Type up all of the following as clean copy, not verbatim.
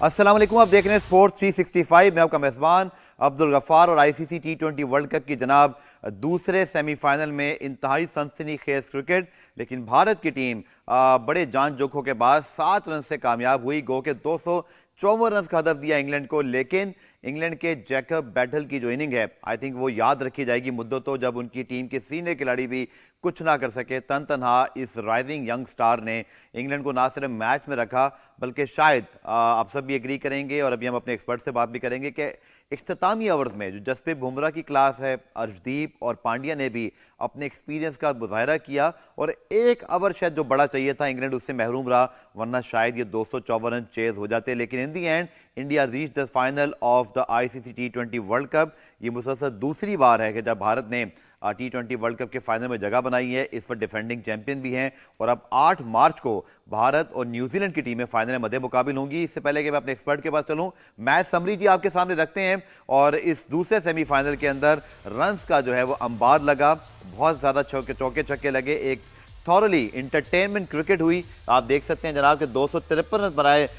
अस्सलाम वालेकुम, आप देख रहे हैं स्पोर्ट्स 365। मैं आपका मेज़बान अब्दुल गफ़ार और आईसीसी टी20 वर्ल्ड कप की जनाब दूसरे सेमीफाइनल में इंतहाई सनसनीखेज क्रिकेट। लेकिन भारत की टीम बड़े जान जोखों के बाद 7 रन से कामयाब हुई। गो के 254 रन का हदफ दिया इंग्लैंड को, लेकिन इंग्लैंड के जैकब बैटल की जो इनिंग है आई थिंक वो याद रखी जाएगी मुद्दतों, जब उनकी टीम के सीनियर खिलाड़ी भी कुछ ना कर सके। तनहा इस राइजिंग यंग स्टार ने इंग्लैंड को ना सिर्फ मैच में रखा बल्कि शायद आप सब भी एग्री करेंगे और अभी हम अपने एक्सपर्ट से बात भी करेंगे कि इख्तितामी ओवर्स में जो जसप्रीत बुमराह की क्लास है, अर्शदीप और पांड्या ने भी अपने एक्सपीरियंस का मुजाहरा किया और एक ओवर शायद जो बड़ा चाहिए था इंग्लैंड उससे महरूम रहा, वरना शायद ये 254 रन चेज हो जाते। लेकिन in the end India reach the final of the ICC टी20 वर्ल्ड कप। ये मुसलसल दूसरी बार है कि जब भारत ने टी20 वर्ल्ड कप के फाइनल में जगह बनाई है। इस वक्त डिफेंडिंग चैंपियन भी हैं और अब 8 मार्च को भारत और न्यूजीलैंड की टीमें फाइनल में मध्य मुकाबिल होंगी। इससे पहले कि मैं अपने एक्सपर्ट के पास चलूं, मैच समरी जी आपके सामने रखते हैं। और इस दूसरे सेमीफाइनल के अंदर रन्स का जो है वो अंबार लगा, बहुत ज़्यादा चौके छक्के लगे, एक थॉरली इंटरटेनमेंट क्रिकेट हुई। आप देख सकते हैं जनाब के 253 रन बनाए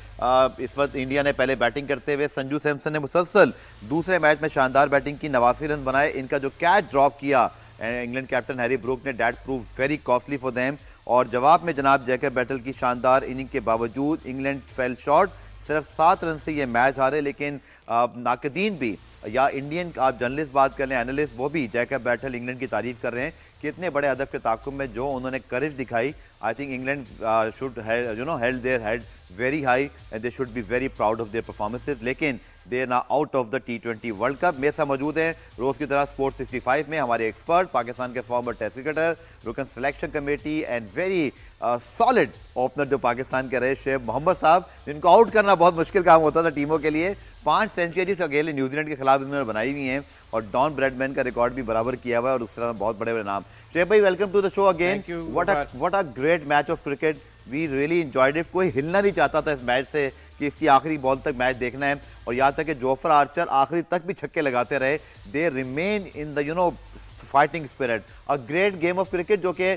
इस वक्त इंडिया ने पहले बैटिंग करते हुए। संजू सैमसन ने मुसलसल दूसरे मैच में शानदार बैटिंग की, 89 रन बनाए। इनका जो कैच ड्रॉप किया इंग्लैंड कैप्टन हैरी ब्रूक ने, that prove very costly for them. और जवाब में जनाब जैकब बैटल की शानदार इनिंग के बावजूद इंग्लैंड फेल शॉर्ट, सिर्फ 7 रन से ये मैच हारे। लेकिन नाकदीन भी या इंडियन आप जर्नलिस्ट बात कर लें, एनालिस्ट, वो भी जैकब बैटल इंग्लैंड की तारीफ कर रहे हैं कि इतने बड़े हदफ के ताकुब में जो उन्होंने करेज दिखाई। I think England should held their head very high and they should be very proud of their performances. लेकिन दे ना out of the T20 world cup. मेरे साथ मौजूद हैं रोज़ की तरह स्पोर्ट्स 65 में हमारे एक्सपर्ट, पाकिस्तान के फॉर्मर टेस्ट क्रिकेटर, रुकन selection committee and very solid opener जो पाकिस्तान के रहे शेख मोहम्मद साहब, जिनको आउट करना बहुत मुश्किल काम होता था टीमों के लिए। 5 सेंचुरीज अकेले न्यूजीलैंड के खिलाफ इन्होंने बनाई हुई हैं और डॉन ब्रैडमैन का रिकॉर्ड भी बराबर किया हुआ है और उस तरह बहुत बड़े बड़े नाम। शेख भाई, welcome to the show again. What a great match of cricket, we really enjoyed it. कोई हिलना नहीं चाहता था इस मैच से कि इसकी आखिरी बॉल तक मैच देखना है, और यहाँ तक कि जोफ्रा आर्चर आखिरी तक भी छक्के लगाते रहे। They remain in the fighting spirit. A great game of cricket जो कि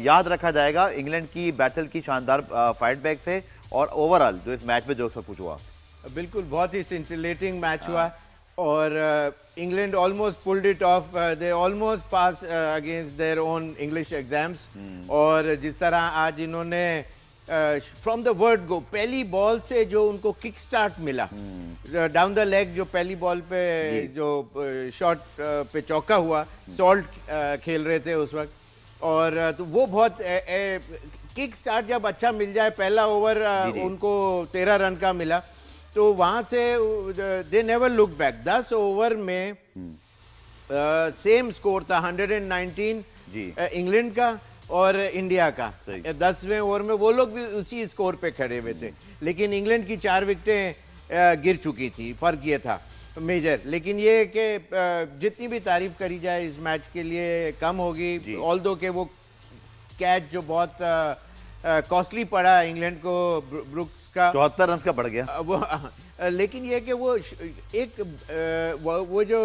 याद रखा जाएगा इंग्लैंड की बैटल की शानदार फाइट बैक से और ओवरऑल जो इस मैच में जो सब कुछ हुआ। बिल्कुल, बहुत ही सिंसिलेटिंग मैच हुआ और England almost pulled it of, they almost pass against their own English exams. और जिस तरह आज इन्होंने फ्रॉम द वर्ड गो पहली बॉल से जो उनको किक स्टार्ट मिला डाउन द लेग, जो पहली बॉल पे जो शॉट पे चौका हुआ, सॉल्ट खेल रहे थे उस वक्त, और तो वो बहुत किक स्टार्ट जब अच्छा मिल जाए, पहला ओवर उनको 13 रन का मिला, तो वहां से they never look back. 10 over में सेम स्कोर था, 119 इंग्लैंड का और इंडिया का। 10वें ओवर में वो लोग भी उसी स्कोर पे खड़े हुए थे, लेकिन इंग्लैंड की 4 विकेटें गिर चुकी थी। फर्क ये था मेजर। लेकिन ये कि जितनी भी तारीफ करी जाए इस मैच के लिए कम होगी, ऑल्दो के वो कैच जो बहुत कॉस्टली पड़ा इंग्लैंड को, ब्रुक्स का 74 रन का बढ़ गया वो। लेकिन ये कि वो एक वो जो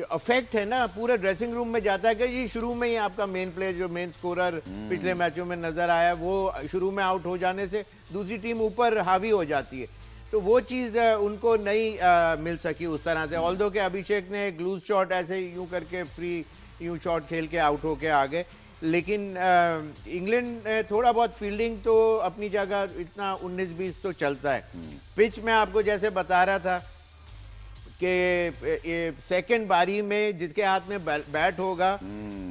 अफेक्ट है ना पूरे ड्रेसिंग रूम में जाता है कि ये शुरू में ही आपका मेन प्लेयर जो मेन स्कोरर पिछले मैचों में नजर आया, वो शुरू में आउट हो जाने से दूसरी टीम ऊपर हावी हो जाती है, तो वो चीज़ उनको नहीं मिल सकी उस तरह से। ऑल्दो के अभिषेक ने एक लूज शॉट ऐसे यूं करके फ्री यूं शॉट खेल के आउट होके आ गए। लेकिन इंग्लैंड थोड़ा बहुत फील्डिंग तो अपनी जगह, इतना 19-20 तो चलता है। पिच में आपको जैसे बता रहा था कि सेकंड बारी में जिसके हाथ में बैट होगा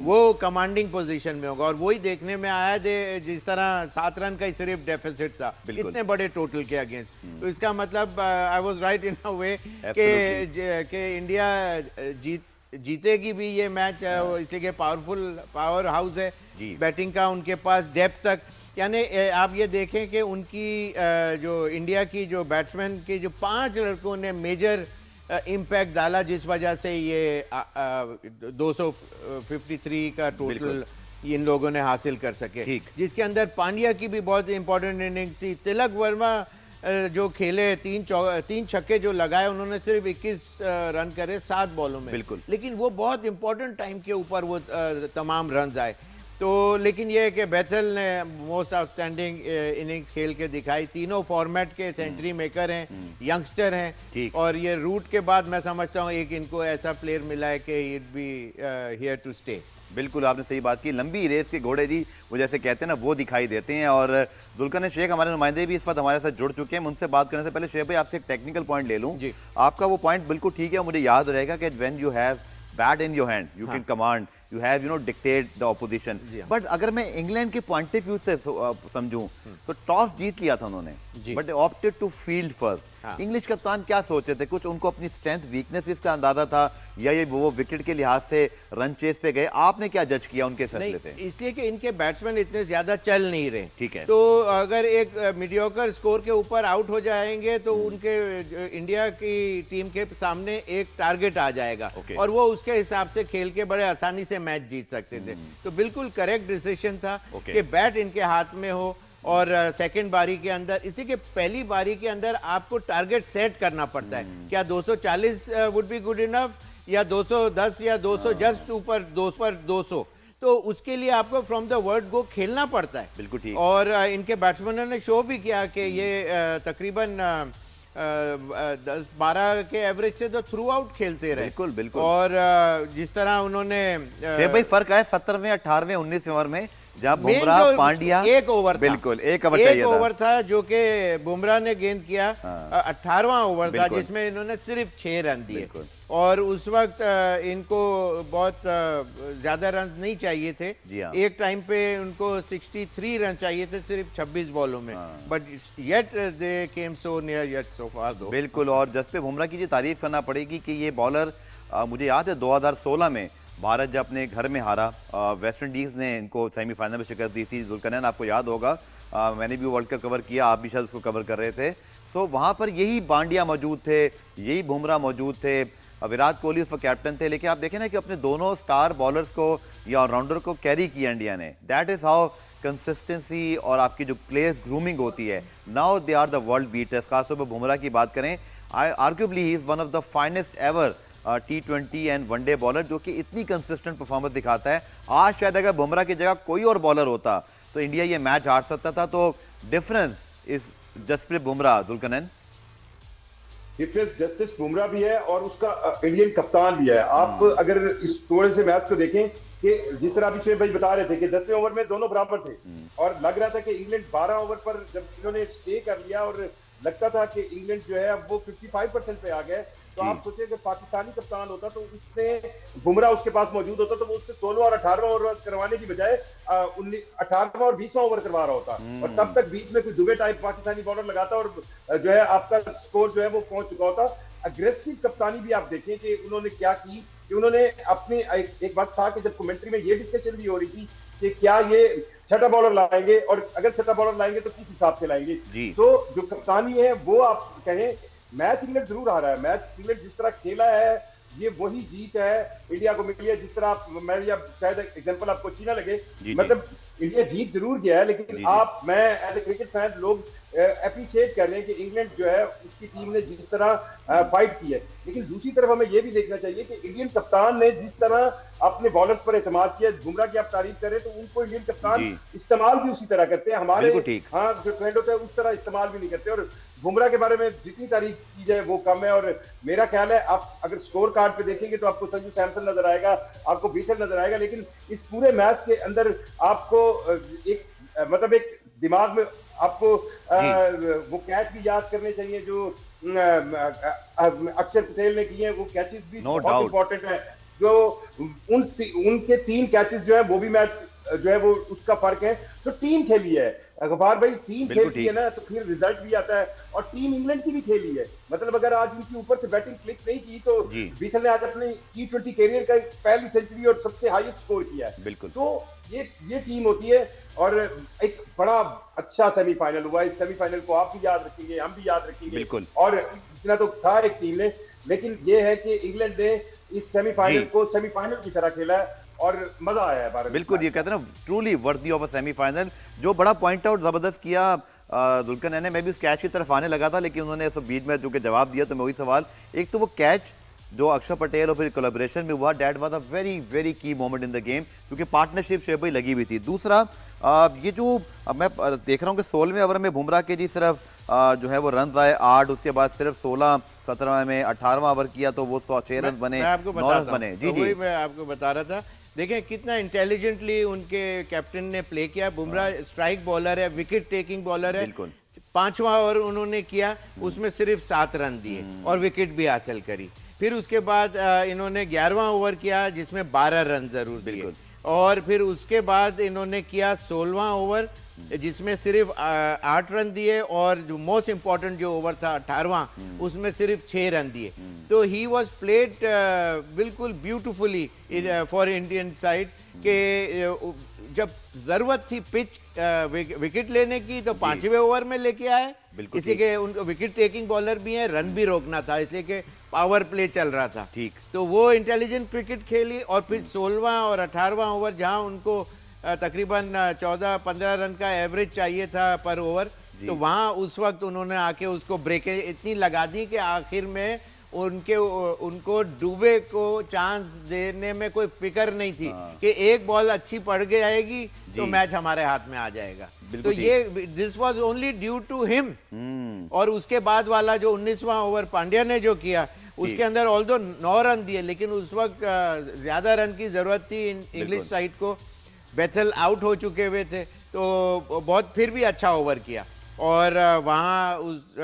वो कमांडिंग पोजीशन में होगा, और वही देखने में आया जिस तरह 7 रन का ही सिर्फ डेफिसिट था इतने बड़े टोटल के अगेंस्ट। तो इसका मतलब आई वाज राइट इन अ वे कि इंडिया जीतेगी भी ये मैच, इसलिए पावर हाउस है बैटिंग का, उनके पास डेप्थ तक। यानी आप ये देखें कि उनकी जो इंडिया की जो बैट्समैन के जो 5 लड़कों ने मेजर इम्पैक्ट डाला, जिस वजह से ये 253 का टोटल इन लोगों ने हासिल कर सके, जिसके अंदर पांड्या की भी बहुत इंपॉर्टेंट इनिंग थी। तिलक वर्मा जो खेले, 3 छक्के जो लगाए, उन्होंने सिर्फ 21 रन करे 7 बॉलों में, लेकिन वो बहुत इंपॉर्टेंट टाइम के ऊपर वो तमाम रन आए। तो लेकिन ये है कि बैथल ने मोस्ट आउटस्टैंडिंग इनिंग्स खेल के दिखाई, तीनों फॉर्मेट के सेंचुरी मेकर हैं, यंगस्टर हैं, ठीक। और ये रूट के बाद मैं समझता हूँ एक इनको ऐसा प्लेयर मिला है कि it be here to stay. बिल्कुल आपने सही बात की, लंबी रेस के घोड़े जी वो जैसे कहते हैं ना वो दिखाई देते हैं। और दुल्कन शेख हमारे नुमाइंदे भी इस वक्त हमारे साथ जुड़ चुके हैं। मैं उनसे बात करने से पहले शेख भाई आपसे एक टेक्निकल पॉइंट ले लूं। जी। आपका वो पॉइंट बिल्कुल ठीक है, मुझे याद रहेगा कि when you have bat in your hand you can command, you have dictate the opposition. But अगर मैं इंग्लैंड के पॉइंट ऑफ व्यू से समझूं तो टॉस जीत लिया था उन्होंने, but opted to field first. English कप्तान क्या सोच रहे थे? कुछ उनको अपनी स्ट्रेंथ वीकनेस इसका अंदाजा था, या ये वो विकेट के लिहाज से रन चेस पे गए? आपने क्या जज किया उनके फैसले पे? इसलिए कि इनके बैट्समैन इतने ज्यादा चल नहीं रहे, ठीक है। तो अगर एक मीडियोकर स्कोर के ऊपर आउट हो जाएंगे तो उनके इंडिया की टीम के सामने एक टारगेट आ जाएगा, और वो उसके हिसाब से खेल के बड़े आसानी से मैच जीत सकते थे। तो बिल्कुल करेक्ट डिसीजन था कि बैट इनके हाथ में हो, और सेकंड बारी के अंदर, इसी के पहली बारी के अंदर आपको टारगेट सेट करना पड़ता है। क्या 240 वुड बी गुड इनफ, या 210 या 200 जस्ट ऊपर 200, तो उसके लिए आपको फ्रॉम द वर्ड गो खेलना पड़ता है। बिल्कुल ठीक। और इनके बैट्समैनों ने शो भी किया कि ये तकरीबन 10-12 के एवरेज से तो थ्रू आउट खेलते रहे। बिल्कुल बिल्कुल। और जिस तरह उन्होंने शेख भाई फर्क आया 17वें 18वें 19वें ओवर में, जब बुमराह पांड्या एक ओवर, बिल्कुल एक ओवर चाहिए था। ओवर था जो कि बुमराह ने गेंद किया, 18वां ओवर था जिसमें इन्होंने सिर्फ 6 रन दिए, और उस वक्त इनको बहुत ज्यादा रन नहीं चाहिए थे। एक टाइम पे उनको 63 रन चाहिए थे सिर्फ 26 बॉलों में, but yet they came so near yet so far though. बिल्कुल, और जसप्रीत बुमराह की जी तारीफ करना पड़ेगी कि ये बॉलर, मुझे याद है 2016 में भारत जब अपने घर में हारा, वेस्ट इंडीज़ ने इनको सेमीफाइनल में शिकस्त दी थी। जुल्करनैन आपको याद होगा, मैंने भी वर्ल्ड कप कवर किया, आप भी शायद उसको कवर कर रहे थे। सो वहाँ पर यही बांडिया मौजूद थे, यही बुमराह मौजूद थे, विराट कोहली उस वक्त कैप्टन थे। लेकिन आप देखें ना कि अपने दोनों स्टार बॉलर्स को या ऑलराउंडर को कैरी किया इंडिया ने। दैट इज़ हाउ कंसिस्टेंसी और आपकी जो प्लेयर्स ग्रूमिंग होती है। Now they are the world beaters. खासतौर पर बुमराह की बात करें, arguably he is one of the finest ever T20 and one day bowler, जो कि इतनी कंसिस्टेंट परफॉर्मेंस दिखाता है। आज शायद अगर बुमराह की जगह कोई और बॉलर होता तो इंडिया ये मैच हार सकता था। तो डिफरेंस इस जसप्रीत बुमराह, दुल्कनन डिफरेंस जस्टिस बुमराह भी है और उसका इंडियन कप्तान भी है। आप अगर इस थोड़े से मैच को देखें कि जिस तरह अभी शेख भाई बता रहे थे कि 10वें ओवर में दोनों बराबर थे, और लग रहा था कि इंग्लैंड 12 ओवर पर जब इन्होंने स्टे कर लिया और लगता था कि इंग्लैंड जो है अब वो 55% पे आ गए, तो आप सोचे कि पाकिस्तानी कप्तान होता तो उसने बुमराह उसके पास मौजूद होता तो वो उससे 16वां और 18वां ओवर करवाने की बजाय 18वां और 20वां ओवर करवा रहा होता, और तब तक बीच में कोई दुबे टाइप पाकिस्तानी बॉलर लगाता और जो है आपका स्कोर जो है वो पहुंच चुका होता। अग्रेसिव कप्तानी भी आप देखें कि उन्होंने क्या की, कि उन्होंने अपने एक बात था कि जब कमेंट्री में ये डिस्कशन भी हो रही थी कि क्या ये छठा बॉलर लाएंगे, और अगर छठा बॉलर लाएंगे तो किस हिसाब से लाएंगे। तो जो कप्तानी है वो आप कहें, मैच इंग्लैंड जरूर आ रहा है, मैच इंग्लैंड जिस तरह खेला है ये वही जीत है इंडिया को मिली है। जिस तरह मैं शायद एग्जांपल आपको अच्छी ना लगे, मतलब इंडिया जीत जरूर गया है, लेकिन आप, मैं एज ए क्रिकेट फैन, लोग अप्रिशिएट कर रहे हैं कि इंग्लैंड जो है उसकी टीम ने जिस तरह फाइट की है। लेकिन दूसरी तरफ हमें यह भी देखना चाहिए कि इंडियन कप्तान ने जिस तरह अपने बॉलर्स पर एतमाद किया, बुमराह की आप तारीफ करें तो उनको इंडियन कप्तान इस्तेमाल भी उसी तरह करते हैं। हमारे हाँ जो ट्रेंड होता है उस तरह इस्तेमाल भी नहीं करते, और बुमराह के बारे में जितनी तारीफ की जाए वो कम है। और मेरा ख्याल है आप अगर स्कोर कार्ड पे देखेंगे तो आपको संजू सैमसन नजर आएगा, आपको बीटल नजर आएगा, लेकिन इस पूरे मैच के अंदर आपको एक मतलब एक दिमाग में आपको वो कैच भी याद करने चाहिए जो अक्षर पटेल ने किए हैं। वो कैचेस भी बहुत इंपॉर्टेंट है, जो उनके 3 कैचेस जो है वो भी मैच जो है वो उसका फर्क है। तो टीम खेली है गफार भाई, टीम खेलती है ना तो फिर रिजल्ट भी आता है, और टीम इंग्लैंड की भी खेली है। मतलब अगर आज उनकी ऊपर से बैटिंग क्लिक नहीं की तो बीटल ने आज अपने T20 कैरियर का पहली सेंचुरी और सबसे हाईएस्ट स्कोर किया है। तो ये टीम होती है, और एक बड़ा अच्छा सेमीफाइनल हुआ। इस सेमीफाइनल को आप भी याद रखेंगे, हम भी याद रखेंगे, और इतना तो था एक टीम ने, लेकिन ये है कि इंग्लैंड ने इस सेमीफाइनल को सेमीफाइनल की तरह खेला है और मजा आया है भारत। बिल्कुल, ये कहते हैं ना truly worthy of a semifinal. जो बड़ा पॉइंट आउट जबरदस्त किया दुल्करनैन ने, मैं भी उस कैच की तरफ आने लगा था, लेकिन उन्होंने सब बीच में जो कि जवाब दिया। तो मैं वही सवाल, एक तो वो कैच जो अक्षर पटेल और फिर कोलैबोरेशन में हुआ, that was a very very की मोमेंट इन द गेम, क्योंकि पार्टनरशिप शोएब भाई लगी हुई थी। दूसरा ये जो मैं देख रहा हूँ कि 16वें ओवर में बुमराह के जी सिर्फ जो है वो रन आए 8, उसके बाद सिर्फ 16, 17 में 18वां ओवर किया तो वो 6 रन बने, 9 रन बने। जी जी, वही मैं आपको बता रहा था। देखें कितना इंटेलिजेंटली उनके कैप्टन ने प्ले किया। बुमराह स्ट्राइक बॉलर है, विकेट टेकिंग बॉलर है। बिल्कुल। 5वां ओवर उन्होंने किया, उसमें सिर्फ 7 रन दिए और विकेट भी हासिल करी। फिर उसके बाद इन्होंने 11वां ओवर किया जिसमें 12 रन जरूर दिए, और फिर उसके बाद इन्होंने किया 16वां ओवर जिसमें सिर्फ 8 रन दिए, और जो मोस्ट इंपॉर्टेंट जो ओवर था 18वां, उसमें सिर्फ 6 रन दिए। तो ही वॉज प्लेड बिल्कुल ब्यूटिफुली फॉर इंडियन साइड के जब जरूरत थी पिच विकेट लेने की तो 5वें ओवर में लेके आए, इसलिए कि उनको विकेट टेकिंग बॉलर भी है, रन भी रोकना था, इसलिए कि पावर प्ले चल रहा था। ठीक, तो वो इंटेलिजेंट क्रिकेट खेली, और फिर 16वां और 18वां ओवर जहां उनको तकरीबन 14-15 रन का एवरेज चाहिए था पर ओवर, तो वहां उस वक्त उन्होंने आके उसको ब्रेकें इतनी लगा दी कि आखिर में उनको डूबे को चांस देने में कोई फिक्र नहीं थी कि एक बॉल अच्छी पड़ गई आएगी तो मैच हमारे हाथ में आ जाएगा। तो ये this was only due to him. और उसके बाद वाला जो 19वां ओवर पांड्या ने जो किया, उसके अंदर ऑल्दो 9 रन दिए, लेकिन उस वक्त ज्यादा रन की जरूरत थी इंग्लिश साइड को। बेथल आउट हो चुके हुए थे, तो बहुत फिर भी अच्छा ओवर किया, और वहाँ उस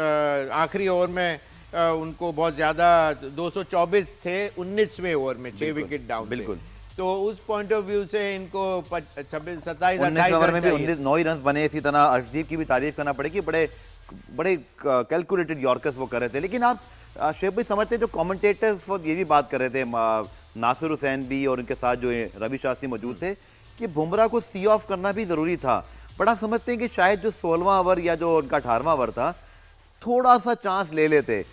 आखिरी ओवर में उनको बहुत ज्यादा 224 थे 19वें ओवर में, 6 विकेट डाउन। बिल्कुल। तो उस पॉइंट ऑफ व्यू से इनको 26, 27, 19 ओवर में भी 9 ही रन बने। इसी तरह अर्शदीप की भी तारीफ करना पड़ेगी, बड़े बड़े कैलकुलेटेड यॉर्कर्स वो कर रहे थे। लेकिन आप शोएब भाई समझते हैं, जो कमेंटेटर्स वो ये भी बात कर रहे थे, नासिर हुसैन भी और उनके साथ जो रवि शास्त्री मौजूद थे, कि बुमराह को सी ऑफ करना भी जरूरी था। बड़ा समझते हैं कि शायद जो 16वां ओवर या जो उनका 18वां ओवर था, थोड़ा सा चांस ले लेते,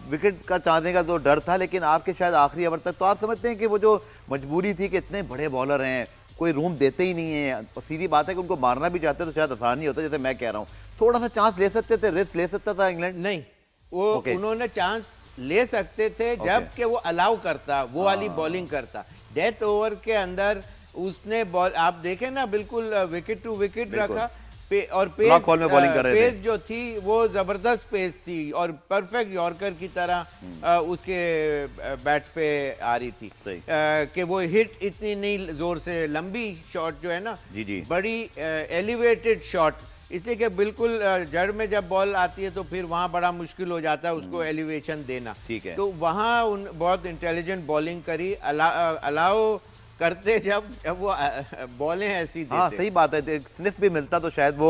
विकेट का चांसने का तो डर था, लेकिन आपके शायद आखिरी ओवर तक। तो आप समझते हैं कि वो जो मजबूरी थी कि इतने बड़े बॉलर हैं, कोई रूम देते ही नहीं है, और सीधी बात है कि उनको मारना भी चाहते तो शायद आसान नहीं होता, जैसे मैं कह रहा हूँ, थोड़ा सा चांस ले सकते थे, रिस्क ले सकता था इंग्लैंड? नहीं, वो उन्होंने चांस ले सकते थे जब कि वो अलाउ करता, वो वाली बॉलिंग करता। डेथ ओवर के अंदर उसने बॉल आप देखें ना, बिल्कुल विकेट टू विकेट रखा, और पेस जो थी वो जबरदस्त पेस थी, और परफेक्ट यॉर्कर की तरह उसके बैट पे आ रही थी, कि वो हिट इतनी नहीं जोर से, लंबी शॉट जो है ना, बड़ी एलिवेटेड शॉट, इसलिए कि बिल्कुल जड़ में जब बॉल आती है तो फिर वहां बड़ा मुश्किल हो जाता है उसको एलिवेशन देना। तो वहां बहुत इंटेलिजेंट बॉलिंग करी, अलाउ करते जब वो बॉलें ऐसी देते। हाँ, सही बात है, स्निफ भी मिलता तो शायद वो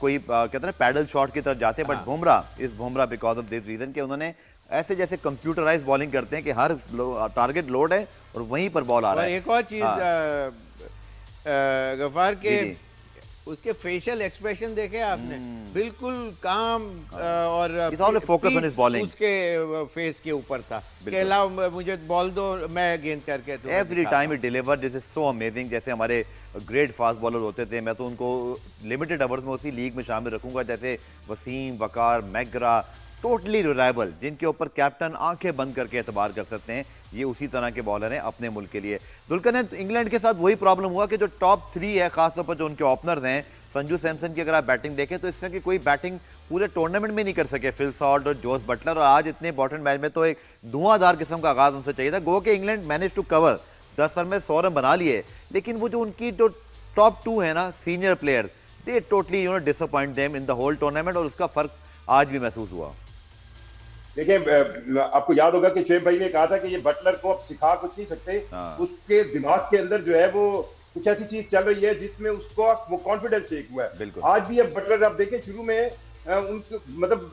कोई कहते हैं पैडल शॉट की तरफ जाते। But Bumrah because of this reason कि उन्होंने ऐसे जैसे कंप्यूटराइज बॉलिंग करते हैं कि हर टारगेट लोड है और वहीं पर बॉल आ रहा है। और एक और चीज गफार के उसके फेशियल एक्सप्रेशन देखे आपने, बिल्कुल काम और फोकस ऑन हिज बॉलिंग उसके फेस के ऊपर था कि लाओ मुझे बॉल दो, मैं गेंद करके तो every time it deliver, this is so amazing. जैसे हमारे ग्रेट फास्ट बॉलर होते थे, मैं तो उनको लिमिटेड ओवर्स में उसी लीग में शामिल रखूंगा, जैसे वसीम, वकार, मैकग्रा, टोटली रिलायबल, जिनके ऊपर कैप्टन आंखें बंद करके एतबार कर सकते हैं। ये उसी तरह के बॉलर हैं अपने मुल्क के लिए। दुलकन, इंग्लैंड के साथ वही प्रॉब्लम हुआ कि जो टॉप 3 है, खासतौर पर जो उनके ओपनर्स हैं, संजू सैमसन की अगर आप बैटिंग देखें तो इस तरह की कोई बैटिंग पूरे टूर्नामेंट में नहीं कर सके, फिल सॉल्ट और जोस बटलर, और आज इतने इंपॉर्टेंट मैच में तो एक धुआंधार किस्म का आगाज उनसे चाहिए था। गो के England manage to cover, 10 run में 100 रन बना लिए, लेकिन वो जो उनकी जो टॉप 2 है ना senior player, they totally disappoint them in the whole tournament, और उसका फर्क आज भी महसूस हुआ। देखिए, आपको याद होगा कि शोएब भाई ने कहा था कि ये बटलर को अब सिखा कुछ नहीं सकते, उसके दिमाग के अंदर जो है वो कुछ ऐसी चीज चल रही है जिसमें उसको वो कॉन्फिडेंस शेक हुआ है। आज भी अब बटलर आप देखें, शुरू में उनको मतलब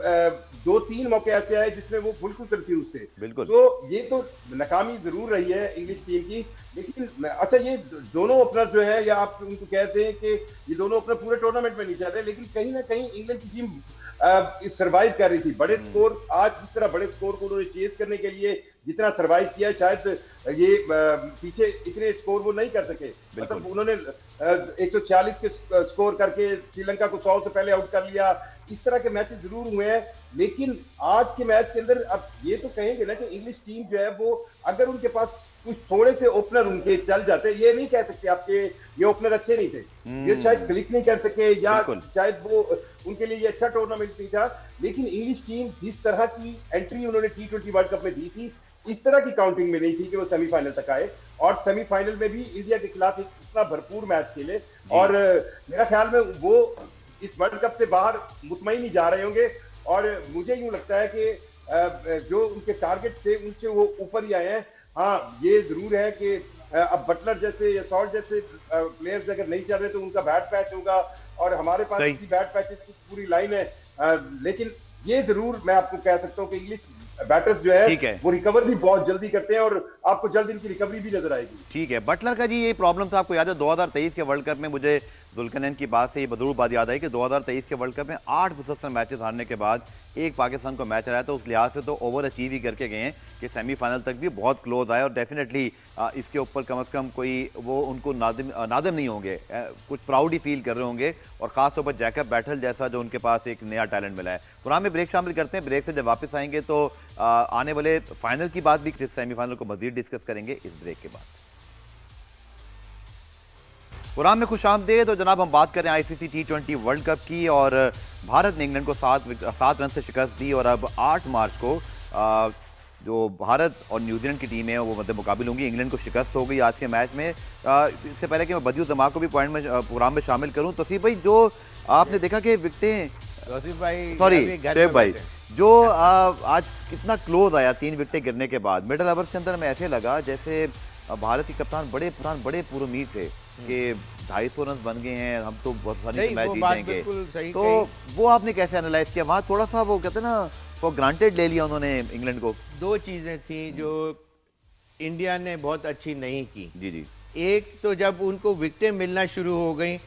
2-3 मौके ऐसे आए जिसमें वो बिल्कुल कंफ्यूज थे। तो ये तो नाकामी जरूर रही है इंग्लिश टीम की, लेकिन अच्छा ये दोनों ओपनर जो है, या आप उनको कहते हैं कि ये दोनों ओपनर पूरे टूर्नामेंट में नहीं चल रहे, लेकिन कहीं ना कहीं इंग्लैंड की टीम सर्वाइव कर रही थी। बड़े स्कोर, आज जिस तरह बड़े स्कोर को उन्होंने चेस करने के लिए जितना सर्वाइव किया, शायद ये पीछे इतने स्कोर वो नहीं कर सके। मतलब उन्होंने 146 के स्कोर करके श्रीलंका को 100 से पहले आउट कर लिया, इस तरह के मैचेस जरूर हुए हैं, लेकिन आज के मैच के अंदर अब ये तो कहेंगे ना कि इंग्लिश टीम जो है वो, अगर उनके पास कुछ थोड़े से ओपनर उनके चल जाते, ये नहीं कह सकते आपके ये ओपनर अच्छे नहीं थे, ये शायद क्लिक नहीं कर सके, या शायद वो उनके लिए ये अच्छा टूर्नामेंट नहीं था, लेकिन इंग्लिश टीम जिस तरह की एंट्री उन्होंने T20 वर्ल्ड कप में दी थी, इस तरह की काउंटिंग में नहीं थी कि वो सेमीफाइनल तक आए, और सेमीफाइनल में भी इंडिया के खिलाफ इतना भरपूर मैच खेले, और मेरा ख्याल में वो इस वर्ल्ड कप से बाहर मुतमईन ही जा रहे होंगे, और मुझे यूं लगता है कि जो उनके टारगेट थे उनसे वो ऊपर ही आए हैं। हाँ, ये जरूर है कि अब बटलर जैसे या शॉर्ट जैसे प्लेयर्स अगर नहीं चल रहे तो उनका बैट पैच होगा, और हमारे पास इसी बैट पैचेस की पूरी लाइन है, लेकिन ये जरूर मैं आपको कह सकता हूँ कि इंग्लिश बैटर्स जो है वो रिकवर भी बहुत जल्दी करते हैं, और आपको जल्द इनकी रिकवरी भी नजर आएगी। ठीक है, बटलर का जी ये प्रॉब्लम था, आपको याद है 2023 के वर्ल्ड कप में, मुझे जुल्करनैन की बात से ये जरूर बात याद आई कि 2023 के वर्ल्ड कप में 8 मुसलसल मैचेस हारने के बाद एक पाकिस्तान को मैच आया, तो उस लिहाज से तो ओवर अचीव ही करके गए हैं कि सेमीफाइनल तक भी बहुत क्लोज आए, और डेफिनेटली इसके ऊपर कम से कम कोई वो उनको नादिम नहीं होंगे, कुछ प्राउड ही फील कर रहे होंगे, और खासतौर पर जैकब बैटल जैसा जो उनके पास एक नया टैलेंट मिला है। प्रोग्राम में ब्रेक शामिल करते हैं, ब्रेक से जब वापस आएंगे तो आने वाले फाइनल की बात भी, सेमीफाइनल को मजीद डिस्कस करेंगे इस ब्रेक के बाद। प्रोग्राम में खुश आमदीद। तो जनाब हम बात करें ICC T20 वर्ल्ड कप की, और भारत ने इंग्लैंड को 7 रन से शिकस्त दी, और अब 8 मार्च को जो भारत और न्यूजीलैंड की टीम है वो मध्य मुकाबिल होंगी। इंग्लैंड को शिकस्त हो गई आज के मैच में। इससे पहले कि मैं बदियू जमा को भी पॉइंट में प्रोग्राम में शामिल करूं, तौसीफ भाई जो आपने देखा कि विकेटें, शेख भाई जो आज कितना क्लोज आया 3 विकेटें गिरने के बाद, मिडल ओवर्स के अंदर में ऐसे लगा जैसे भारत के कप्तान बड़े पुरुमीद थे कि 250 रन बन गए हैं, हम तो बहुत सारी मैच जीत जाएंगे। तो वो आपने कैसे एनालाइज किया? वहाँ थोड़ा सा वो कहते हैं ना फॉर ग्रांटेड ले लिया उन्होंने इंग्लैंड को। 2 चीजें थी जो इंडिया ने बहुत अच्छी नहीं की। जी। एक तो जब उनको विकेटें मिलना शुरू हो गई,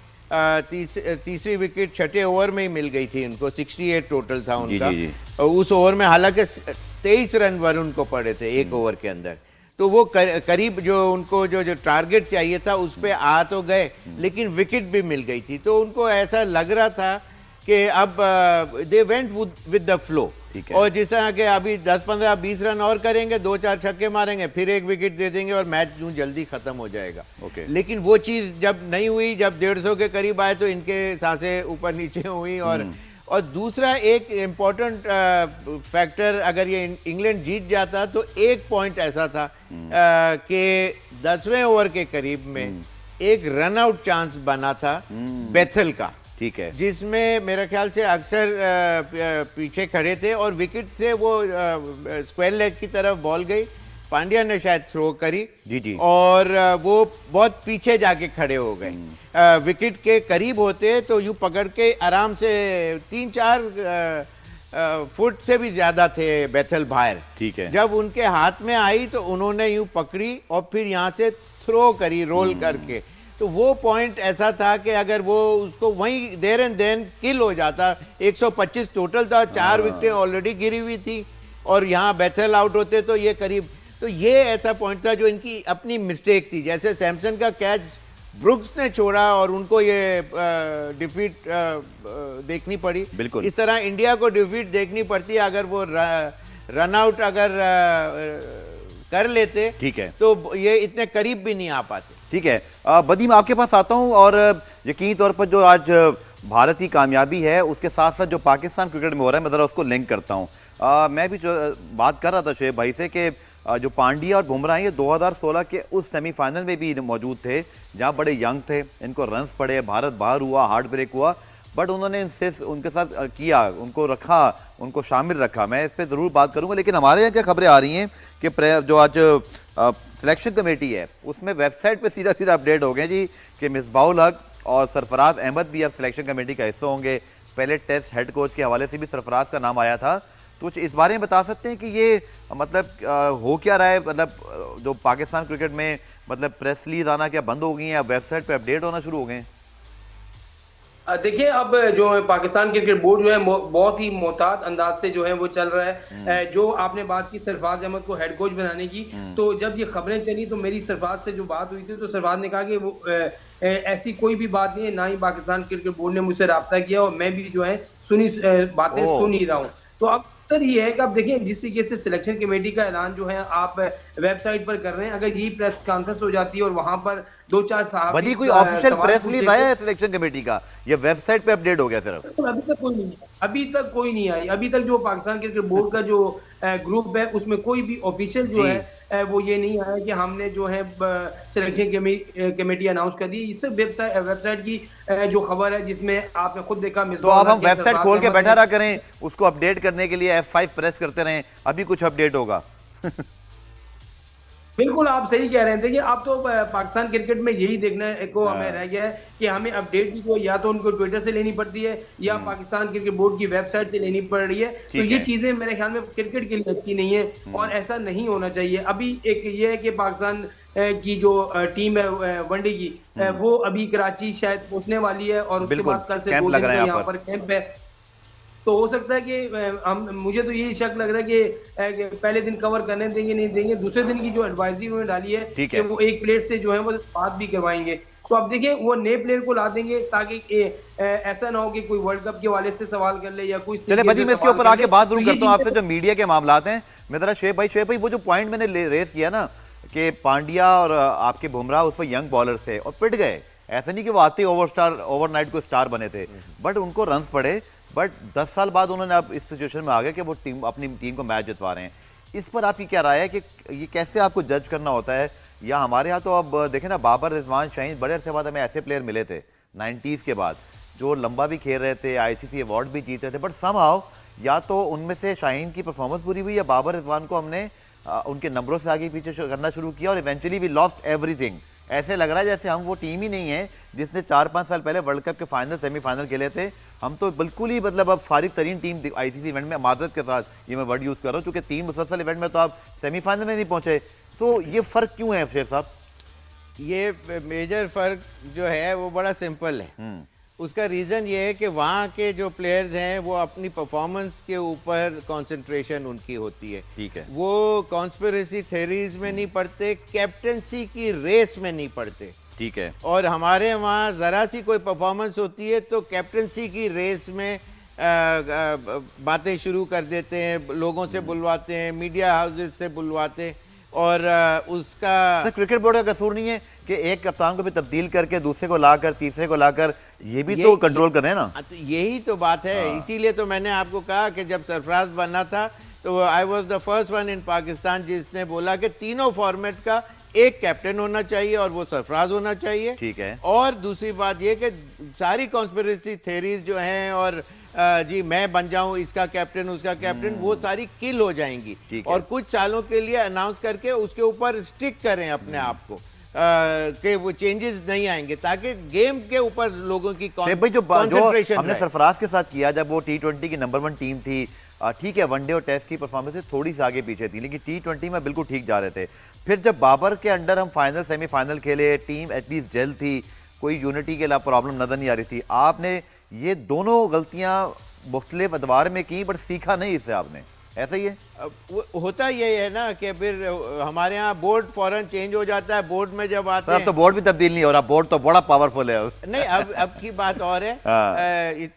तीसरी विकेट छठे ओवर में ही मिल गई थी उनको, 68 टोटल था उनका। उस ओवर में हालांकि 23 रन वरुण को पड़े थे एक ओवर के अंदर, तो वो करीब जो उनको जो टारगेट चाहिए था उस पे आ तो गए, लेकिन विकेट भी मिल गई थी, तो उनको ऐसा लग रहा था कि अब they went with the flow, और जिस तरह के अभी 10, 15, 20 रन और करेंगे, 2-4 छक्के मारेंगे, फिर एक विकेट दे देंगे और मैच यूं जल्दी खत्म हो जाएगा। लेकिन वो चीज जब नहीं हुई, जब 150 के करीब आए तो इनके सांसें ऊपर नीचे हुई। और दूसरा एक इम्पॉर्टेंट फैक्टर, अगर ये इंग्लैंड जीत जाता तो एक पॉइंट ऐसा था कि 10वें ओवर के करीब में एक रन आउट चांस बना था बेथल का, ठीक है, जिसमें मेरे ख्याल से अक्सर पीछे खड़े थे और विकेट से वो स्क्वायर लेग की तरफ बॉल गई, पांड्या ने शायद थ्रो करी जी। और वो बहुत पीछे जाके खड़े हो गए। विकेट के करीब होते तो यूं पकड़ के आराम से 3-4 फुट से भी ज्यादा थे बेथल बाहर, ठीक है। जब उनके हाथ में आई तो उन्होंने यूं पकड़ी और फिर यहाँ से थ्रो करी रोल करके, तो वो पॉइंट ऐसा था कि अगर वो उसको वहीं देर एंड देन किल हो जाता। 125 टोटल था, 4 विकेटें ऑलरेडी गिरी हुई थी, और यहाँ बेथल आउट होते तो ये करीब, तो ये ऐसा पॉइंट था जो इनकी अपनी मिस्टेक थी। जैसे सैमसन का कैच ब्रुक्स ने छोड़ा और उनको ये डिफीट देखनी पड़ी, बिल्कुल इस तरह इंडिया को डिफीट देखनी पड़ती अगर वो रन आउट अगर कर लेते, ठीक है, तो ये इतने करीब भी नहीं आ पाते। ठीक है, बदी मैं आपके पास आता हूं, और यकीनी तौर पर जो आज भारत की कामयाबी है उसके साथ साथ जो पाकिस्तान क्रिकेट में हो रहा है, मैं जरा उसको लिंक करता हूं। मैं भी बात कर रहा था शेख भाई से कि जो पांड्या और बुमराह ये 2016 के उस सेमीफाइनल में भी मौजूद थे जहां बड़े यंग थे, इनको रन्स पड़े, भारत बाहर हुआ, हार्ट ब्रेक हुआ, बट उन्होंने इनसे उनके साथ किया, उनको रखा, उनको शामिल रखा। मैं इस पर ज़रूर बात करूंगा, लेकिन हमारे यहाँ क्या खबरें आ रही हैं कि जो आज सिलेक्शन कमेटी है उसमें वेबसाइट पे सीधा अपडेट हो गए जी कि मिसबाउल हक और सरफराज अहमद भी अब सिलेक्शन कमेटी का हिस्सा होंगे। पहले टेस्ट हेड कोच के हवाले से भी सरफराज का नाम आया था, तो कुछ इस बारे में बता सकते हैं कि ये मतलब हो क्या रहा है? मतलब जो पाकिस्तान क्रिकेट में मतलब प्रेस रिलीज आना क्या बंद हो गई है, अब वेबसाइट पे अपडेट होना शुरू हो गए हैं? देखिए, अब जो पाकिस्तान क्रिकेट बोर्ड जो है बहुत ही मोहतात अंदाज से जो है वो चल रहा है। जो आपने बात की सरफराज अहमद को हेड कोच बनाने की, तो जब ये खबरें चली तो मेरी सरफराज से जो बात हुई थी तो सरफराज ने कहा कि वो ऐसी कोई भी बात नहीं है, ना ही पाकिस्तान क्रिकेट बोर्ड ने मुझसे रब्ता किया, और मैं भी जो है बातें ओह! सुन ही रहा हूँ। तो अब सर ये है कि अब देखिए जिस तरीके से सिलेक्शन कमेटी का ऐलान जो है आप वेबसाइट पर कर रहे हैं, अगर यही प्रेस कॉन्फ्रेंस हो जाती है और वहाँ पर 2-4 सहाफ़ी बदी कोई ऑफिशियल सवाल प्रेस पूछ रिलीज लेते आया हैं। है सिलेक्शन कमेटी का, या वेबसाइट पे अपडेट हो गया सिर्फ? तो अभी तक कोई नहीं आई। अभी तक जो पाकिस्तान क्रिकेट बोर्ड का जो ग्रुप है, उसमें कोई भी ऑफिशियल जो जी। है वो ये नहीं आया कि हमने जो है सिलेक्शन कमेटी अनाउंस कर दी। ये सिर्फ वेबसाइट की जो खबर है, जिसमें आपने खुद देखा तो मिसबाह अब हम उल्लाह के वेबसाइट सरफराज खोल के अहमद बैठा ने रहा करें, उसको अपडेट करने के लिए F5 प्रेस करते रहें, अभी कुछ अपडेट होगा? बिल्कुल, आप सही कह रहे हैं। देखिए, अब तो पाकिस्तान क्रिकेट में यही देखने को हमें हाँ, रह गया है कि हमें अपडेट भी जो या तो उनको ट्विटर से लेनी पड़ती है या पाकिस्तान क्रिकेट बोर्ड की वेबसाइट से लेनी पड़ रही है। तो ठीक ये है। चीज़ें मेरे ख्याल में क्रिकेट के लिए अच्छी नहीं है और ऐसा नहीं होना चाहिए। अभी एक ये है कि पाकिस्तान की जो टीम है वनडे की वो अभी कराची शायद पहुँचने वाली है और उसके बिल्कुल, बाद कल से कैंप 2 लग दिन रहा का है यहाँ यहाँ पर। पर कैंप है। तो हो सकता है कि हम मुझे तो यही शक लग रहा है कि पहले दिन कवर करने देंगे, नहीं देंगे। दूसरे दिन की जो एडवाइज़री उन्होंने डाली है ठीक कि है। वो एक प्लेयर से जो है वो बात भी करवाएँगे। तो अब देखिए वो नए प्लेयर को ला देंगे ताकि ऐसा ना हो कि कोई वर्ल्ड कप के हवाले से सवाल कर ले या कोई इस चले तरीके बदी, से मैं इसके सवाल ऊपर कर आके ले। बात तो जरूर ये करता हूँ आपसे, चीज़ें जो मीडिया के मामलात हैं। मैं जरा शेख भाई वो जो पॉइंट मैंने रेस किया ना कि पांड्या और आपके बुमराह उस वक्त यंग बॉलर्स थे और पिट गए, ऐसा नहीं कि वो आते ही ओवरनाइट को स्टार बने थे, बट उनको रन्स पड़े। बट 10 साल बाद उन्होंने अब इस सिचुएशन में आ गए कि वो अपनी टीम को मैच जितवा रहे हैं। इस पर आपकी क्या राय है कि ये कैसे आपको जज करना होता है? या हमारे यहाँ तो अब देखें ना, बाबर, रिजवान, शाहीन, बड़े अरसे बाद हमें ऐसे प्लेयर मिले थे 90s के बाद जो लंबा भी खेल रहे थे, ICC अवार्ड भी जीत रहे थे, बट समहाउ या तो उनमें से शाहीन की परफॉर्मेंस बुरी हुई या बाबर, रिजवान को हमने उनके नंबरों से आगे पीछे करना शुरू किया और इवेंचुअली वी लॉस्ट एवरीथिंग। ऐसे लग रहा है जैसे हम वो टीम ही नहीं है जिसने 4-5 साल पहले वर्ल्ड कप के फाइनल सेमीफाइनल खेले थे। हम तो बिल्कुल ही मतलब अब फारिग तरीन टीम ICC इवेंट में, माजरत के साथ ये मैं वर्ड यूज़ कर रहा हूँ, क्योंकि 3 मुसलसल इवेंट में तो आप सेमीफाइनल में नहीं पहुंचे। तो ये फ़र्क क्यों है शेख साहब? ये मेजर फर्क जो है वो बड़ा सिंपल है। उसका रीज़न ये है कि वहाँ के जो प्लेयर्स हैं वो अपनी परफॉर्मेंस के ऊपर कंसंट्रेशन उनकी होती है। ठीक है। वो कॉन्स्पिरेसी थ्योरीज में नहीं पढ़ते, कैप्टनसी की रेस में नहीं पढ़ते। ठीक है। और हमारे वहाँ ज़रा सी कोई परफॉर्मेंस होती है तो कैप्टनसी की रेस में बातें शुरू कर देते हैं, लोगों से बुलवाते हैं, मीडिया हाउसेज से बुलवाते हैं और उसका सर क्रिकेट बोर्ड का कसूर नहीं है कि एक कप्तान को भी तब्दील करके दूसरे को लाकर तीसरे को लाकर ये भी तो कंट्रोल कर रहे हैं ना? तो यही तो बात है। इसीलिए तो मैंने आपको कहा कि जब सरफराज बना था तो I was the first one in Pakistan जिसने बोला कि तीनों फॉर्मेट का एक कैप्टन होना चाहिए और वो सरफराज होना चाहिए। ठीक है। और दूसरी बात ये कि सारी कॉन्स्पिरेसी थ्योरीज जो हैं और जी मैं बन जाऊं इसका कैप्टन उसका कैप्टन, वो सारी किल हो जाएंगी और कुछ सालों के लिए अनाउंस करके उसके ऊपर स्टिक करें अपने आप को कि वो चेंजेस नहीं आएंगे ताकि गेम के ऊपर लोगों की भाई जो कंसंट्रेशन हमने सरफराज के साथ किया जब वो T20 की नंबर 1 टीम थी, ठीक है वनडे और टेस्ट की परफॉर्मेंस थोड़ी सी आगे पीछे थी, लेकिन T20 में बिल्कुल ठीक जा रहे थे। फिर जब बाबर के अंडर हम फाइनल सेमीफाइनल खेले, टीम एटलीस्ट जेल थी, कोई यूनिटी के अलावा प्रॉब्लम नजर नहीं आ रही थी। आपने ये दोनों गलतियां मुख्तलिफ अदवार में की बट सीखा नहीं इससे आपने, ऐसा ही है? होता ये है ना कि फिर हमारे यहाँ बोर्ड फौरन चेंज हो जाता है। बोर्ड में जब आते हैं तो बोर्ड भी तब्दील नहीं हो रहा, बोर्ड तो बड़ा पावरफुल है। नहीं अब की बात और है।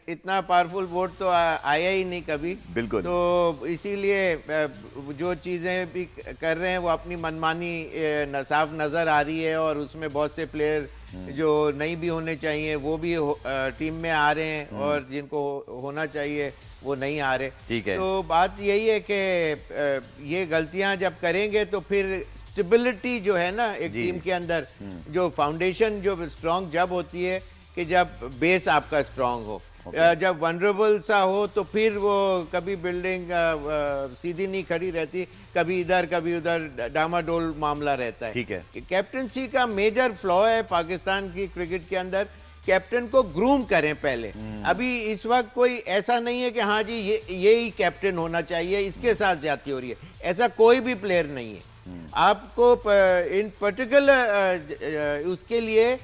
इतना पावरफुल बोर्ड तो आया ही नहीं कभी। बिल्कुल। तो इसीलिए जो चीज़ें भी कर रहे हैं वो अपनी मनमानी साफ नज़र आ रही है और उसमें बहुत से प्लेयर जो नहीं भी होने चाहिए वो भी टीम में आ रहे हैं और जिनको होना चाहिए वो नहीं आ रहे। ठीक है। तो बात यही है कि ये गलतियां जब करेंगे तो फिर स्टेबिलिटी जो है ना एक टीम के अंदर, जो फाउंडेशन जो स्ट्रांग जब होती है कि जब बेस आपका स्ट्रांग हो, जब वनरेबल सा हो तो फिर वो कभी बिल्डिंग सीधी नहीं खड़ी रहती, कभी इधर कभी उधर डामाडोल मामला रहता है। ठीक है। कैप्टनसी का मेजर फ्लॉ है पाकिस्तान की क्रिकेट के अंदर, कैप्टन को ग्रूम करें पहले। अभी इस वक्त कोई ऐसा नहीं है कि हाँ जी ये ही कैप्टन होना चाहिए, इसके साथ ज्यादती हो रही है, ऐसा कोई भी प्लेयर नहीं है। आपको इन पर्टिकुलर उसके लिए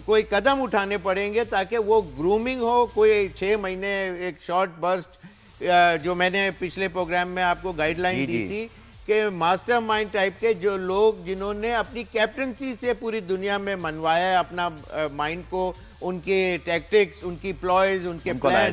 कोई कदम उठाने पड़ेंगे ताकि वो ग्रूमिंग हो। कोई 6 महीने एक शॉर्ट बर्स्ट जो मैंने पिछले प्रोग्राम में आपको गाइडलाइन दी थी कि मास्टरमाइंड टाइप के जो लोग जिन्होंने अपनी कैप्टनसी से पूरी दुनिया में मनवाया है अपना माइंड को, उनके टैक्टिक्स, उनकी प्लॉयज, उनके प्लान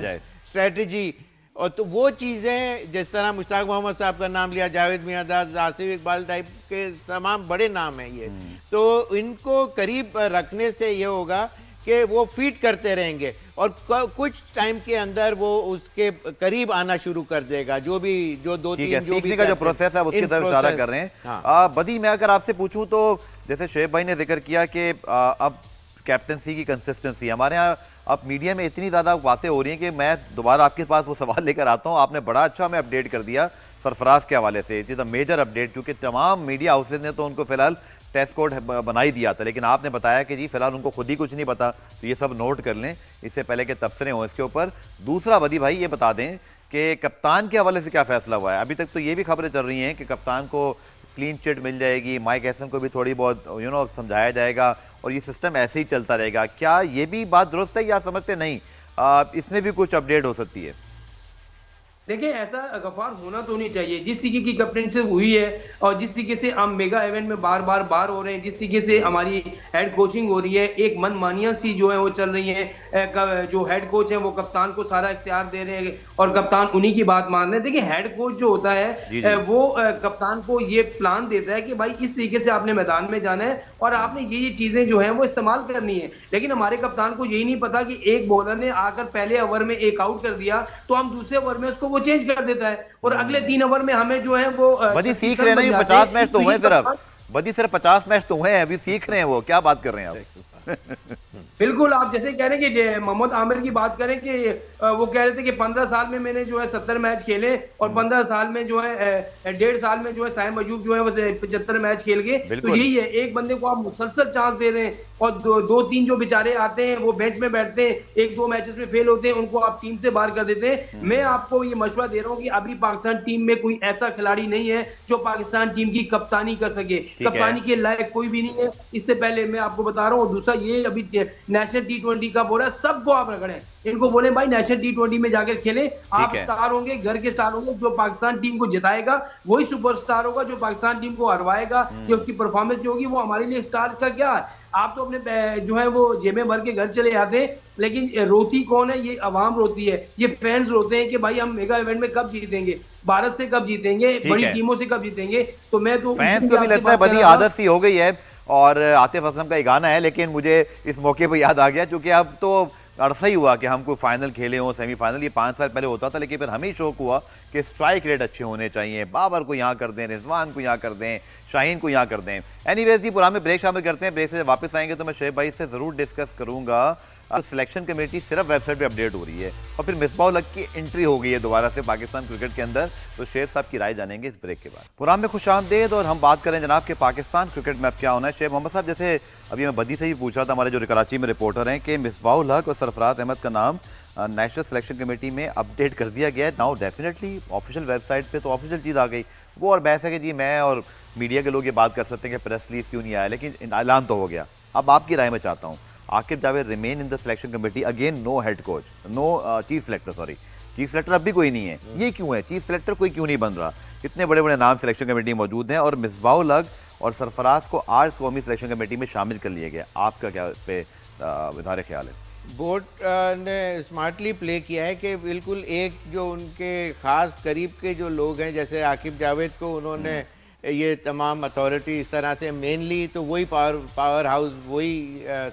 स्ट्रेटजी, और तो वो चीज़ें जिस तरह मुश्ताक मोहम्मद साहब का नाम लिया, जावेद मियांदाद, आसिफ इकबाल टाइप के तमाम बड़े नाम हैं ये, तो इनको करीब रखने से ये होगा कि वो फीड करते रहेंगे और कुछ टाइम के अंदर वो उसके करीब आना शुरू कर देगा, जो दो ठीक तीन है, जो सीखने भी का जो कहते हैं, प्रोसेस है उसकी इन तरफ इशारा प्रोसेस। कर रहे हैं। हाँ। बदी, मैं अगर आपसे पूछूं तो जैसे शोएब भाई ने जिक्र किया कि अब कैप्टनसी की कंसिस्टेंसी हमारे यहाँ अब मीडिया में इतनी ज़्यादा बातें हो रही हैं कि मैं दोबारा आपके पास वो सवाल लेकर आता हूँ। आपने बड़ा अच्छा हमें अपडेट कर दिया सरफराज के हवाले से, it is a major update, क्योंकि तमाम मीडिया हाउसेज ने तो उनको फिलहाल टेस्ट कोड बना ही दिया था, लेकिन आपने बताया कि जी फिलहाल उनको खुद ही कुछ नहीं पता, तो ये सब नोट कर लें इससे पहले कि तबसरे हों इसके ऊपर। दूसरा वदी भाई ये बता दें कि कप्तान के हवाले से क्या फैसला हुआ है? अभी तक तो ये भी खबरें चल रही हैं कि कप्तान को क्लीन चिट मिल जाएगी, माइक हैसन को भी थोड़ी बहुत समझाया जाएगा और ये सिस्टम ऐसे ही चलता रहेगा। क्या ये भी बात दुरुस्त है या समझते नहीं इसमें भी कुछ अपडेट हो सकती है? देखिए, ऐसा गफार होना तो नहीं चाहिए। जिस तरीके की कैप्टनशिप हुई है और जिस तरीके से हम मेगा इवेंट में बार बार हो रहे हैं, जिस तरीके से हमारी हेड कोचिंग हो रही है, एक मनमानियां सी जो है वो चल रही है। जो हेड कोच है वो कप्तान को सारा इख्तियार दे रहे हैं और कप्तान उन्हीं की बात मान रहे हैं। देखिए, हेड कोच जो होता है वो कप्तान को ये प्लान देता है कि भाई इस तरीके से आपने मैदान में जाना है और आपने ये चीजें जो है वो इस्तेमाल करनी है। लेकिन हमारे कप्तान को यही नहीं पता कि एक बॉलर ने आकर पहले ओवर में एक आउट कर दिया तो हम दूसरे ओवर में उसको वो चेंज कर देता है और अगले 3 ओवर में हमें जो है वो बदी सीख रहे हैं ना, 50 मैच तो हुए सिर्फ, बदी सिर्फ 50 मैच तो हुए हैं, अभी सीख रहे हैं वो, क्या बात कर रहे हैं आप? बिल्कुल, आप जैसे कह रहे हैं कि मोहम्मद आमिर की बात करें कि वो कह रहे थे कि 15 साल में मैंने जो है 70 मैच खेले और 15 साल में जो है 1.5 साल में जो है साइम अयूब जो है वो 75 मैच खेल गए। तो यही है, एक बंदे को आप मुसलसल चांस दे रहे हैं और दो तीन जो बेचारे आते हैं वो बेंच में बैठते हैं, 1-2 मैचेस में फेल होते हैं, उनको आप टीम से बाहर कर देते हैं। मैं आपको ये मशवरा दे रहा हूँ कि अभी पाकिस्तान टीम में कोई ऐसा खिलाड़ी नहीं है जो पाकिस्तान टीम की कप्तानी कर सके, कप्तानी के लायक कोई भी नहीं है। इससे पहले मैं आपको बता रहा हूँ। दूसरा ये, अभी नेशनल T20 का बोला, सबको आप रगड़े, इनको बोले भाई नेशनल T20 में जाकर खेलें, आप स्टार होंगे, घर के स्टार होंगे। जो पाकिस्तान टीम को जिताएगा वही सुपरस्टार होगा, जो पाकिस्तान टीम को हरवाएगा या उसकी परफॉर्मेंस जो होगी वो हमारे लिए स्टार का क्या है। आप तो अपने जो है वो जेबें भर के घर चले जाते हैं, लेकिन रोती कौन है? ये अवाम रोती है, ये फैंस रोते हैं कि भाई हम मेगा इवेंट में कब जीतेंगे, भारत से कब जीतेंगे, बड़ी टीमों से कब जीतेंगे। तो मैं तो फैंस को भी लगता है बड़ी आदत सी हो गई है और आतिफ असलम का एक गाना है, लेकिन मुझे इस मौके पर याद आ गया क्योंकि अब तो अरसा ही हुआ कि हम कोई फाइनल खेले हों, सेमीफाइनल। ये 5 साल पहले होता था, लेकिन फिर हमें शौक हुआ कि स्ट्राइक रेट अच्छे होने चाहिए, बाबर को यहाँ कर दें, रिजवान को यहाँ कर दें, शाहीन को यहाँ कर दें। एनीवेज जी, पुराने ब्रेक शामिल करते हैं। ब्रेक से वापस आएंगे तो मैं शोएब भाई से ज़रूर डिस्कस करूँगा। सिलेक्शन कमेटी सिर्फ वेबसाइट पे अपडेट हो रही है और फिर मिसबाह-उल हक की एंट्री हो गई है दोबारा से पाकिस्तान क्रिकेट के अंदर, तो शेख साहब की राय जानेंगे इस ब्रेक के बाद। प्रोग्राम में खुशामदीद और हम बात करें जनाब के पाकिस्तान क्रिकेट में अब क्या होना है। शेख मोहम्मद साहब, जैसे अभी मैं बदी से ही पूछ रहा था, हमारे जो कराची में रिपोर्टर हैं, कि मिसबाह-उल हक और सरफराज अहमद का नाम नेशनल सिलेक्शन कमेटी में अपडेट कर दिया गया है। नाउ डेफिनेटली ऑफिशियल वेबसाइट पे तो ऑफिशियल चीज़ आ गई। वो और बहस है कि जी मैं और मीडिया के लोग ये बात कर सकते हैं कि प्रेस रिलीज क्यों नहीं आया, लेकिन ऐलान तो हो गया। अब आपकी राय में चाहता हूँ, Aaqib Javed remain in the selection committee, again no head coach, no chief selector, sorry chief selector अब भी कोई नहीं है, ये क्यों है? चीफ सेलेक्टर कोई क्यों नहीं बन रहा? इतने बड़े बड़े नाम सिलेक्शन कमेटी में मौजूद हैं और मिसबाह-उल हक और सरफराज को आज कौमी सिलेक्शन कमेटी में शामिल कर लिया गया। आपका क्या इस पर इज़हार ख्याल है? बोर्ड ने स्मार्टली प्ले किया है कि बिल्कुल एक जो उनके ख़ास करीब के जो लोग हैं, जैसे आकिब जावेद को उन्होंने ये तमाम अथॉरिटी इस तरह से, मेनली तो वही पावर हाउस वही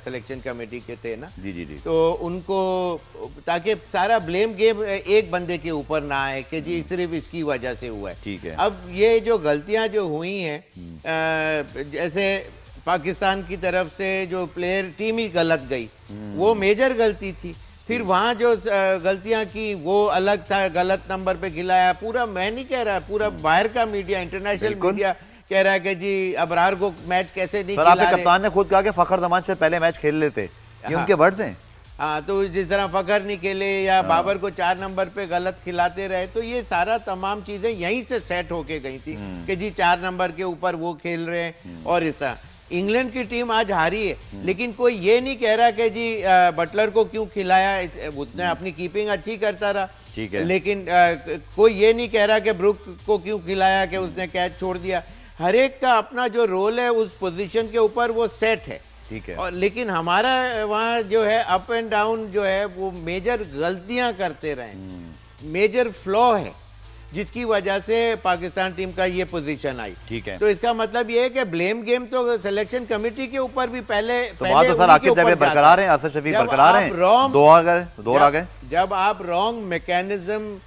सिलेक्शन कमेटी के थे ना जी, तो उनको, ताकि सारा ब्लेम गेम एक बंदे के ऊपर ना आए कि जी सिर्फ इसकी वजह से हुआ है। ठीक है। अब ये जो गलतियां जो हुई हैं, जैसे पाकिस्तान की तरफ से जो प्लेयर टीम ही गलत गई, वो मेजर गलती थी। फिर वहाँ जो गलतियाँ की वो अलग था, गलत नंबर पे खिलाया। पूरा, मैं नहीं कह रहा, पूरा बाहर का मीडिया, इंटरनेशनल मीडिया कह रहा है कि जी अबरार को मैच कैसे नहीं खिला रहे। कप्तान ने खुद कहा कि फखर जमान से पहले मैच खेल लेते, ये उनके वर्ड्स हैं। हाँ, तो जिस तरह फखर नहीं खेले या बाबर को 4 नंबर पे गलत खिलाते रहे, तो ये सारा तमाम चीज़ें यहीं से सेट होके गई थी कि जी 4 नंबर के ऊपर वो खेल रहे हैं। और इस तरह इंग्लैंड की टीम आज हारी है, लेकिन कोई ये नहीं कह रहा कि जी बटलर को क्यों खिलाया, उसने अपनी कीपिंग अच्छी करता रहा। ठीक है। लेकिन कोई ये नहीं कह रहा कि ब्रुक को क्यों खिलाया, कि उसने कैच छोड़ दिया। हर एक का अपना जो रोल है उस पोजीशन के ऊपर वो सेट है। ठीक है। और लेकिन हमारा वहाँ जो है अप एंड डाउन जो है वो मेजर गलतियां करते रहे, मेजर फ्लॉ है, जिसकी वजह से पाकिस्तान टीम का ये पोजीशन आई। ठीक है। तो इसका मतलब ये है कि ब्लेम गेम तो सिलेक्शन कमेटी के ऊपर भी पहले तो बात तो सर आकिब जावेद बरकरार है, आसिफ शफीक बरकरार है, दो आ गए। जब आप रॉन्ग मैकेनिज्म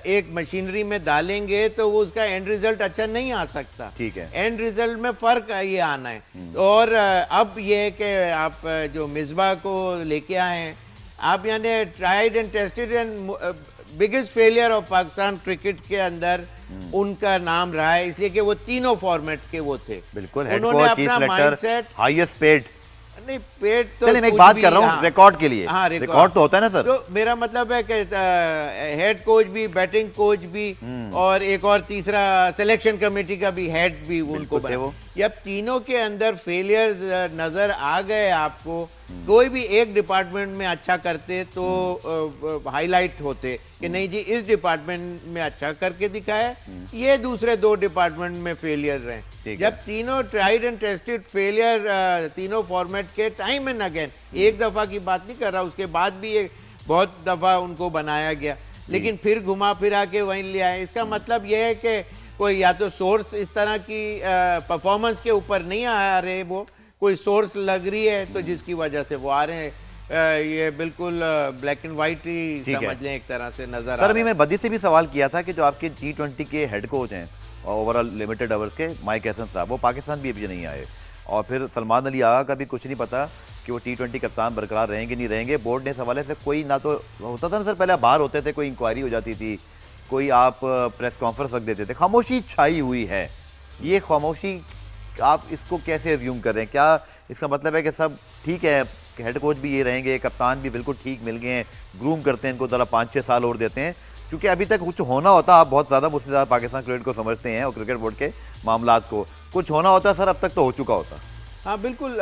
एक मशीनरी में डालेंगे तो वो उसका एंड रिजल्ट अच्छा नहीं आ सकता। ठीक है। एंड रिजल्ट में फर्क ये आना है। और अब ये है कि आप जो मिसबा को लेके आए हैं, आप यानी tried and tested and biggest failure of Pakistan cricket के अंदर उनका नाम रहा है, इसलिए कि वो तीनों फॉर्मेट के वो थे। बिल्कुल, उन्होंने अपना माइंडसेट, हाईएस्ट पेड, नहीं पेड तो चलिए मैं एक बात कर रहा हूँ रिकॉर्ड के लिए। हाँ, रिकॉर्ड तो होता है ना सर। तो मेरा मतलब है कि हेड कोच भी, बैटिंग कोच भी, और एक और तीसरा सिलेक्शन कमेटी का भी हेड भी उनको बना। जब तीनों के अंदर फेलियर नजर आ गए आपको, कोई भी एक डिपार्टमेंट में अच्छा करते तो हाईलाइट होते कि नहीं जी इस डिपार्टमेंट में अच्छा करके दिखाया, ये दूसरे दो डिपार्टमेंट में फेलियर रहे। जब तीनों ट्राइड एंड टेस्टेड फेलियर तीनों फॉर्मेट के टाइम एंड अगेन, एक दफा की बात नहीं कर रहा, उसके बाद भी ये बहुत दफा उनको बनाया गया, लेकिन फिर घुमा फिरा के वहीं ले आए। इसका मतलब ये है कि कोई या तो सोर्स इस तरह की परफॉर्मेंस के ऊपर नहीं आ रहे, वो कोई सोर्स लग रही है तो जिसकी वजह से वो आ रहे हैं। ये बिल्कुल ब्लैक एंड वाइट ही समझ लें एक तरह से नजर आ रहा है। सर अभी मैं बदी से भी सवाल किया था कि जो आपके T20 के हेड कोच हैं ओवरऑल लिमिटेड ओवर्स के, माइक हैसन साहब, वो पाकिस्तान भी अभी नहीं आए, और फिर सलमान अली आगा का भी कुछ नहीं पता कि वो T20 कप्तान बरकरार रहेंगे नहीं रहेंगे। बोर्ड ने इस हवाले से कोई ना तो होता था ना सर, पहले बाहर होते थे, कोई इंक्वायरी हो जाती थी, कोई आप प्रेस कॉन्फ्रेंस रख देते थे, खामोशी छाई हुई है। ये खामोशी आप इसको कैसे एज्यूम कर रहे हैं? क्या इसका मतलब है कि सब ठीक है, हेड कोच भी ये रहेंगे, कप्तान भी बिल्कुल ठीक मिल गए हैं, ग्रूम करते हैं इनको, ज़रा 5-6 साल और देते हैं? क्योंकि अभी तक कुछ होना होता, आप बहुत ज़्यादा मुझसे ज़्यादा पाकिस्तान क्रिकेट को समझते हैं और क्रिकेट बोर्ड के मामलात को, कुछ होना होता सर अब तक तो हो चुका होता। हाँ बिल्कुल,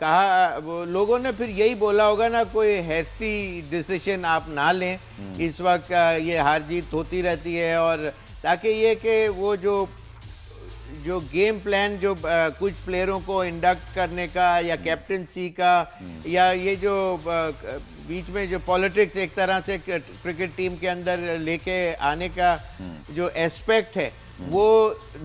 कहा वो लोगों ने फिर यही बोला होगा ना, कोई हैस्टी डिसीजन आप ना लें, इस वक्त ये हार जीत होती रहती है, और ताकि ये कि वो जो गेम प्लान जो कुछ प्लेयरों को इंडक्ट करने का या कैप्टनसी का या ये जो बीच में जो पॉलिटिक्स एक तरह से क्रिकेट टीम के अंदर लेके आने का जो एस्पेक्ट है वो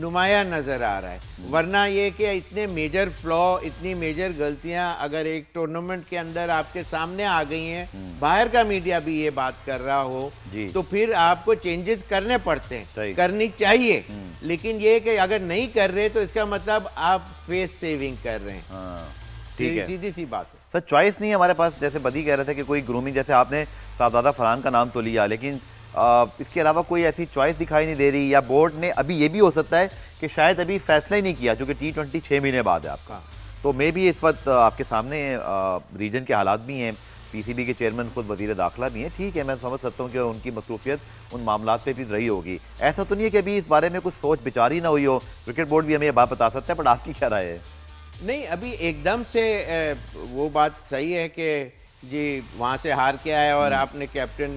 नुमाया नज़र आ रहा है। वरना ये कि इतने मेजर फ्लॉ, इतनी मेजर गलतियां अगर एक टूर्नामेंट के अंदर आपके सामने आ गई हैं, बाहर का मीडिया भी ये बात कर रहा हो, तो फिर आपको चेंजेस करने पड़ते हैं, करनी चाहिए। लेकिन ये कि अगर नहीं कर रहे तो इसका मतलब आप फेस सेविंग कर रहे हैं। सीधी सी बात है सर। चॉइस नहीं है हमारे पास, जैसे बदी कह रहे थे कि कोई ग्रूमिंग, जैसे आपने साहबजादा फरहान का नाम तो लिया, लेकिन इसके अलावा कोई ऐसी चॉइस दिखाई नहीं दे रही, या बोर्ड ने अभी ये भी हो सकता है कि शायद अभी फैसला ही नहीं किया, क्योंकि T20 6 महीने बाद है आपका, तो मे भी इस वक्त आपके सामने रीजन के हालात भी हैं, PCB के चेयरमैन खुद वजीर दाखिला भी हैं, ठीक है मैं समझ सकता हूँ कि उनकी मसरूफियत उन मामलात पे भी रही होगी। ऐसा तो नहीं है कि अभी इस बारे में कुछ सोच विचार ही ना हुई हो, क्रिकेट बोर्ड भी हमें ये बात बता सकता है, बट आपकी क्या राय है? नहीं, अभी एकदम से वो बात सही है कि जी वहाँ से हार के आए और आपने कैप्टन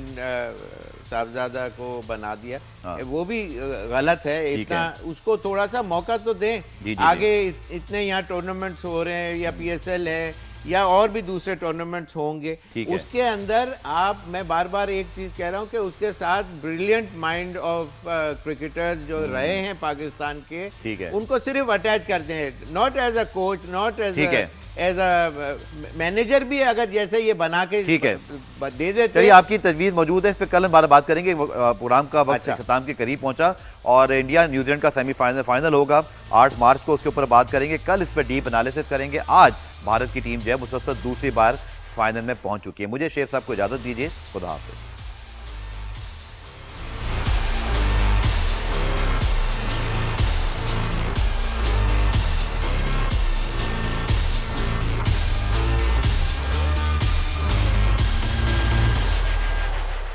साहबजादा को बना दिया, वो भी गलत है। इतना उसको थोड़ा सा मौका तो दें। आगे इतने यहाँ टूर्नामेंट्स हो रहे हैं, या PSL है या और भी दूसरे टूर्नामेंट्स होंगे, उसके अंदर आप, मैं बार बार एक चीज़ कह रहा हूँ कि उसके साथ ब्रिलियंट माइंड ऑफ क्रिकेटर्स जो रहे हैं पाकिस्तान के, उनको सिर्फ अटैच करते हैं, not as a coach, not as a manager भी, अगर जैसे ये बना के दे देते। चलिए आपकी तजवीज़ मौजूद है, इस पर कल हम बात करेंगे। प्रोग्राम का वक्त खत्म के करीब पहुंचा और इंडिया न्यूजीलैंड का सेमीफाइनल फाइनल होगा 8 मार्च को, उसके ऊपर बात करेंगे। कल इस पर डीप एनालिसिस करेंगे। आज भारत की टीम जो है मुसलसल दूसरी बार फाइनल में पहुंच चुकी है। मुझे शेर साहब को इजाज़त दीजिए, खुदा हाफिज़।